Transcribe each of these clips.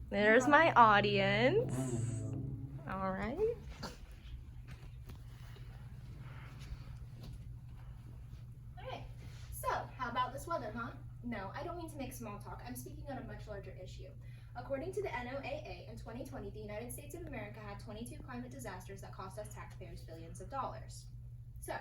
There's my audience. All right. Okay, so how about this weather, huh? No, I don't mean to make small talk. I'm speaking on a much larger issue. According to the NOAA, in 2020, the United States of America had 22 climate disasters that cost us taxpayers billions of dollars. So,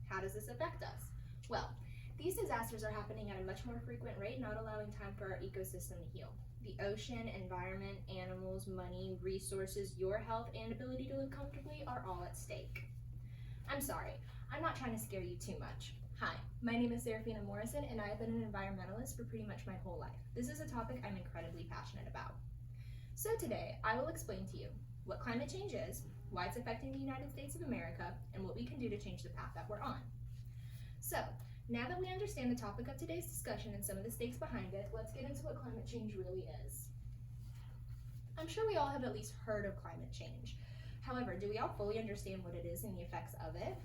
how does this affect us? Well, these disasters are happening at a much more frequent rate, not allowing time for our ecosystem to heal. The ocean, environment, animals, money, resources, your health, and ability to live comfortably are all at stake. I'm sorry, I'm not trying to scare you too much. Hi, my name is Seraphina Morrison, and I have been an environmentalist for pretty much my whole life. This is a topic I'm incredibly passionate about. So today, I will explain to you what climate change is, why it's affecting the United States of America, and what we can do to change the path that we're on. So, now that we understand the topic of today's discussion and some of the stakes behind it, let's get into what climate change really is. I'm sure we all have at least heard of climate change. However, do we all fully understand what it is and the effects of it?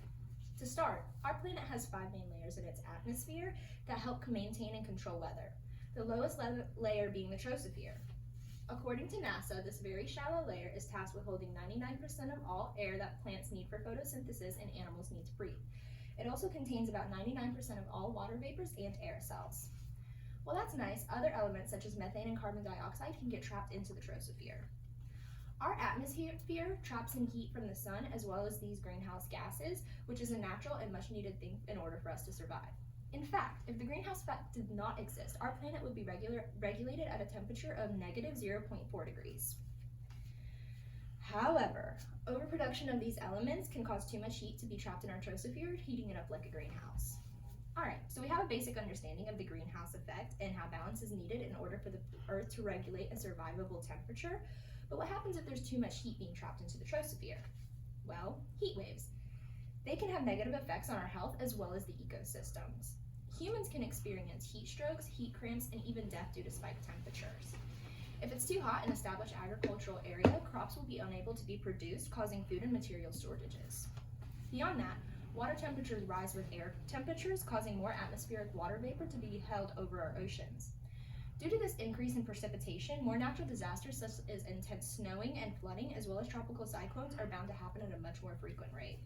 To start, our planet has 5 main layers in its atmosphere that help maintain and control weather, the lowest layer being the troposphere. According to NASA, this very shallow layer is tasked with holding 99% of all air that plants need for photosynthesis and animals need to breathe. It also contains about 99% of all water vapors and aerosols. While that's nice, other elements such as methane and carbon dioxide can get trapped into the troposphere. Our atmosphere traps in heat from the sun as well as these greenhouse gases, which is a natural and much needed thing in order for us to survive. In fact, if the greenhouse effect did not exist, our planet would be regulated at a temperature of negative 0.4 degrees. However, overproduction of these elements can cause too much heat to be trapped in our troposphere, heating it up like a greenhouse. Alright, so we have a basic understanding of the greenhouse effect and how balance is needed in order for the Earth to regulate a survivable temperature. But what happens if there's too much heat being trapped into the troposphere? Well, heat waves. They can have negative effects on our health as well as the ecosystems. Humans can experience heat strokes, heat cramps, and even death due to spiked temperatures. If it's too hot in an established agricultural area, crops will be unable to be produced, causing food and material shortages. Beyond that, water temperatures rise with air temperatures, causing more atmospheric water vapor to be held over our oceans. Due to this increase in precipitation, more natural disasters such as intense snowing and flooding, as well as tropical cyclones, are bound to happen at a much more frequent rate.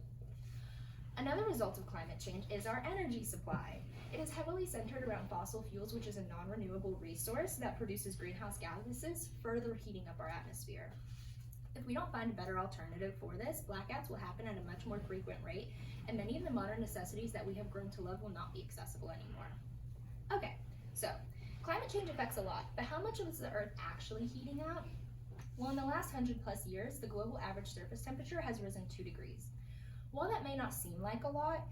Another result of climate change is our energy supply. It is heavily centered around fossil fuels, which is a non-renewable resource that produces greenhouse gases, further heating up our atmosphere. If we don't find a better alternative for this, blackouts will happen at a much more frequent rate, and many of the modern necessities that we have grown to love will not be accessible anymore. Okay, so climate change affects a lot, but how much is the Earth actually heating up? Well, in the last 100 plus years, the global average surface temperature has risen 2 degrees. While that may not seem like a lot,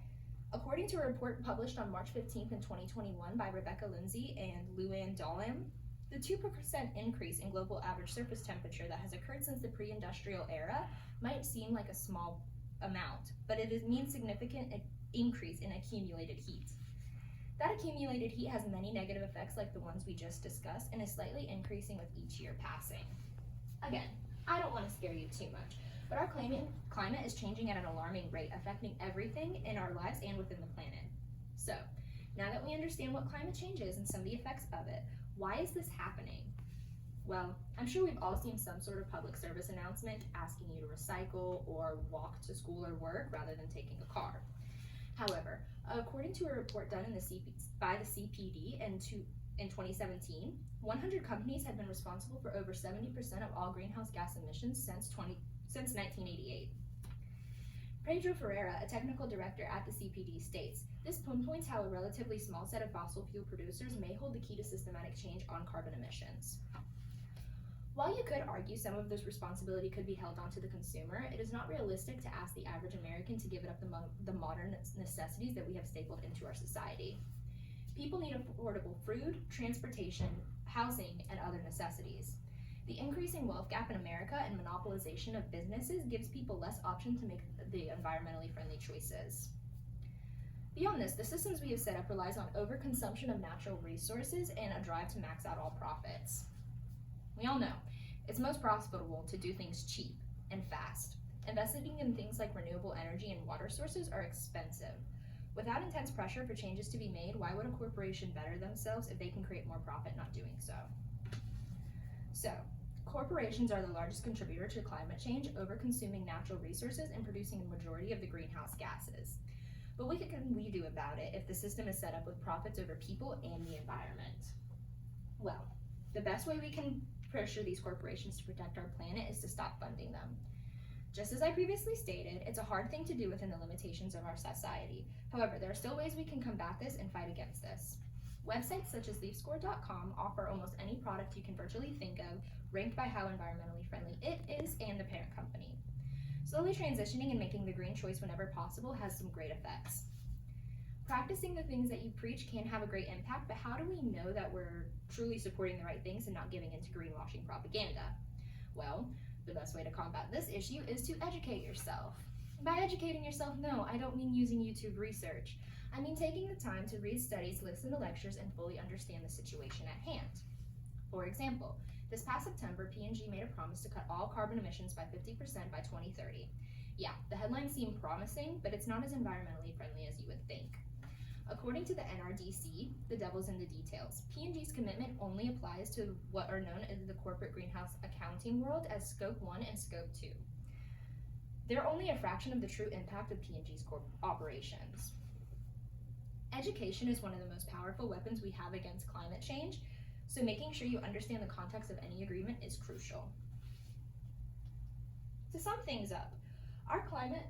according to a report published on March 15th in 2021 by Rebecca Lindsay and Luann Dolan, the 2% increase in global average surface temperature that has occurred since the pre-industrial era might seem like a small amount, but it means significant increase in accumulated heat. That accumulated heat has many negative effects like the ones we just discussed and is slightly increasing with each year passing. Again, I don't want to scare you too much, but our climate is changing at an alarming rate, affecting everything in our lives and within the planet. So, now that we understand what climate change is and some of the effects of it, why is this happening? Well, I'm sure we've all seen some sort of public service announcement asking you to recycle or walk to school or work rather than taking a car. However, according to a report done by the CPD in 2017, 100 companies have been responsible for over 70% of all greenhouse gas emissions since 1988. Pedro Ferreira, a technical director at the CPD, states, "This pinpoints how a relatively small set of fossil fuel producers may hold the key to systematic change on carbon emissions." While you could argue some of this responsibility could be held onto the consumer, it is not realistic to ask the average American to give it up the modern necessities that we have stapled into our society. People need affordable food, transportation, housing, and other necessities. The increasing wealth gap in America and monopolization of businesses gives people less option to make the environmentally friendly choices. Beyond this, the systems we have set up relies on overconsumption of natural resources and a drive to max out all profits. We all know it's most profitable to do things cheap and fast. Investing in things like renewable energy and water sources are expensive. Without intense pressure for changes to be made, why would a corporation better themselves if they can create more profit not doing so? So, Corporations are the largest contributor to climate change, over-consuming natural resources and producing a majority of the greenhouse gases. But what can we do about it if the system is set up with profits over people and the environment? Well, the best way we can pressure these corporations to protect our planet is to stop funding them. Just as I previously stated, it's a hard thing to do within the limitations of our society. However, there are still ways we can combat this and fight against this. Websites such as LeafScore.com offer almost any product you can virtually think of, ranked by how environmentally friendly it is and the parent company. Slowly transitioning and making the green choice whenever possible has some great effects. Practicing the things that you preach can have a great impact, but how do we know that we're truly supporting the right things and not giving into greenwashing propaganda? Well, the best way to combat this issue is to educate yourself. By educating yourself, no, I don't mean using YouTube research. I mean taking the time to read studies, listen to lectures, and fully understand the situation at hand. For example, this past September, P&G made a promise to cut all carbon emissions by 50% by 2030. Yeah, the headlines seem promising, but it's not as environmentally friendly as you would think. According to the NRDC, the devil's in the details. P&G's commitment only applies to what are known as the corporate greenhouse accounting world as Scope 1 and Scope 2. They're only a fraction of the true impact of P&G's operations. Education is one of the most powerful weapons we have against climate change, so making sure you understand the context of any agreement is crucial. To sum things up, our climate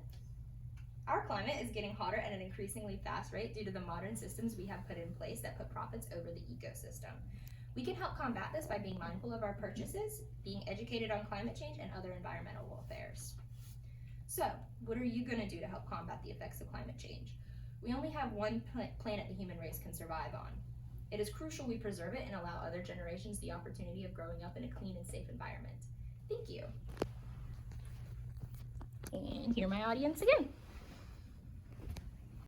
is getting hotter at an increasingly fast rate due to the modern systems we have put in place that put profits over the ecosystem. We can help combat this by being mindful of our purchases, being educated on climate change and other environmental affairs. So, what are you going to do to help combat the effects of climate change? We only have one planet the human race can survive on. It is crucial we preserve it and allow other generations the opportunity of growing up in a clean and safe environment. Thank you. And here my audience again.